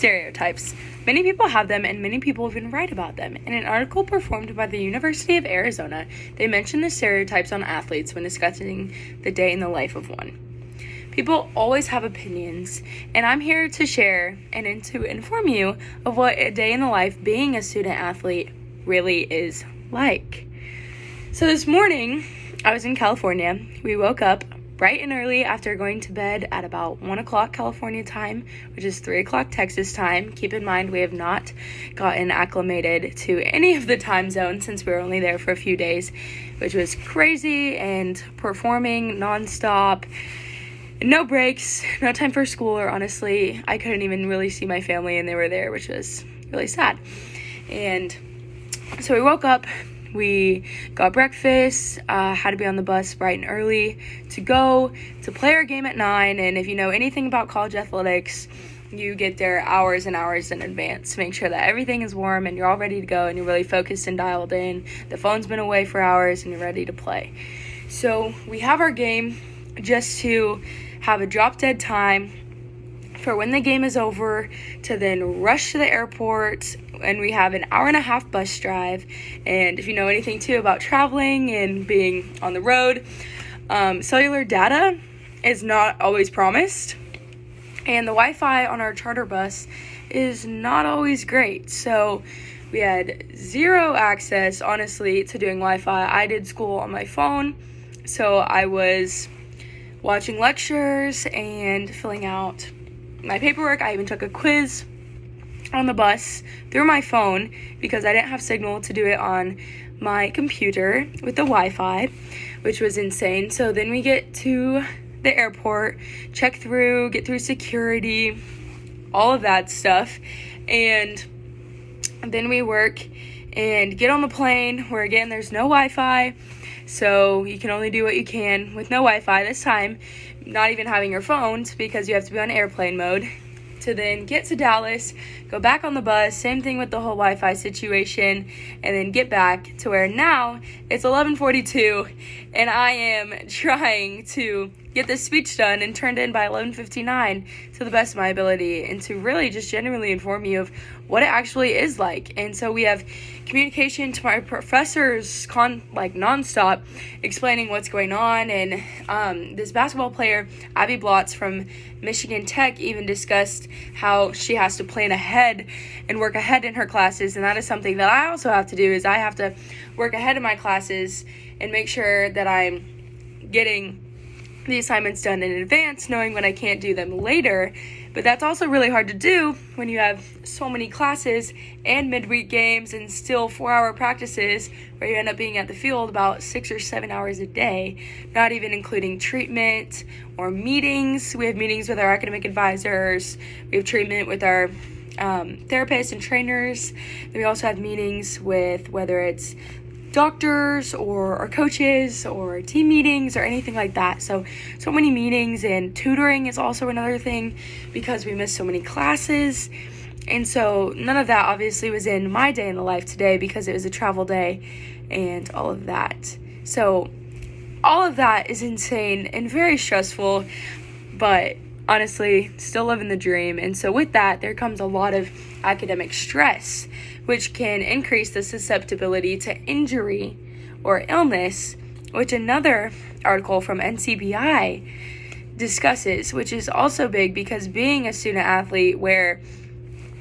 Stereotypes. Many people have them, and many people even write about them. In an article performed by the University of Arizona, they mention the stereotypes on athletes when discussing the day in the life of one. People always have opinions, and I'm here to share and to inform you of what a day in the life being a student athlete really is like. So this morning, I was in California. We woke up bright and early after going to bed at about 1 o'clock California time, which is 3 o'clock Texas time. Keep in mind, we have not gotten acclimated to any of the time zones since we were only there for a few days, which was crazy, and performing nonstop, no breaks, no time for school, or honestly, I couldn't even really see my family, and they were there, which was really sad. And so we woke up. We got breakfast, had to be on the bus bright and early to go to play our game at 9. And if you know anything about college athletics, you get there hours and hours in advance to make sure that everything is warm and you're all ready to go and you're really focused and dialed in. The phone's been away for hours and you're ready to play. So we have our game just to have a drop-dead time for when the game is over to then rush to the airport, and we have an hour and a half bus drive. And if you know anything too about traveling and being on the road, cellular data is not always promised, and the Wi-Fi on our charter bus is not always great. So we had zero access, honestly, to doing Wi-Fi. I did school on my phone, so I was watching lectures and filling out my paperwork. I even took a quiz on the bus through my phone because I didn't have signal to do it on my computer with the Wi-Fi, which was insane. So then we get to the airport, get through security, all of that stuff, and then we work and get on the plane where, again, there's no Wi-Fi, so you can only do what you can with no Wi-Fi this time, not even having your phones because you have to be on airplane mode, to then get to Dallas, go back on the bus, same thing with the whole Wi-Fi situation, and then get back to where now it's 11:42, and I am trying to get this speech done and turned in by 11:59 to the best of my ability, and to really just genuinely inform you of what it actually is like. And so we have communication to my professors nonstop, explaining what's going on. And this basketball player, Abby Blotz from Michigan Tech, even discussed how she has to plan ahead and work ahead in her classes, and that is something that I also have to do. Is I have to work ahead in my classes and make sure that I'm getting the assignments done in advance, knowing when I can't do them later. But that's also really hard to do when you have so many classes and midweek games and still 4-hour practices where you end up being at the field about 6 or 7 hours a day, not even including treatment or meetings. We have meetings with our academic advisors. We have treatment with our therapists and trainers. Then we also have meetings with whether it's doctors or our coaches or team meetings or anything like that. So many meetings, and tutoring is also another thing because we missed so many classes. And so none of that obviously was in my day in the life today because it was a travel day and all of that. So all of that is insane and very stressful, but honestly, still living the dream. And so with that, there comes a lot of academic stress, which can increase the susceptibility to injury or illness, which another article from NCBI discusses, which is also big because being a student athlete where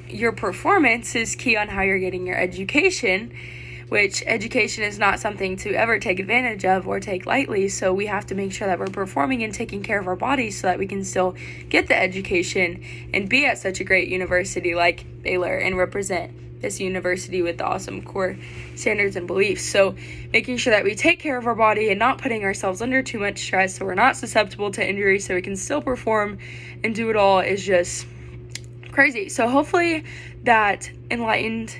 your performance is key on how you're getting your education, which education is not something to ever take advantage of or take lightly. So we have to make sure that we're performing and taking care of our bodies so that we can still get the education and be at such a great university like Baylor and represent this university with the awesome core standards and beliefs. So making sure that we take care of our body and not putting ourselves under too much stress so we're not susceptible to injury so we can still perform and do it all is just crazy. So hopefully that enlightened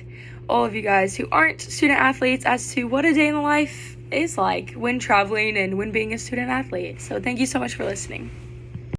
all of you guys who aren't student athletes as to what a day in the life is like when traveling and when being a student athlete. So thank you so much for listening.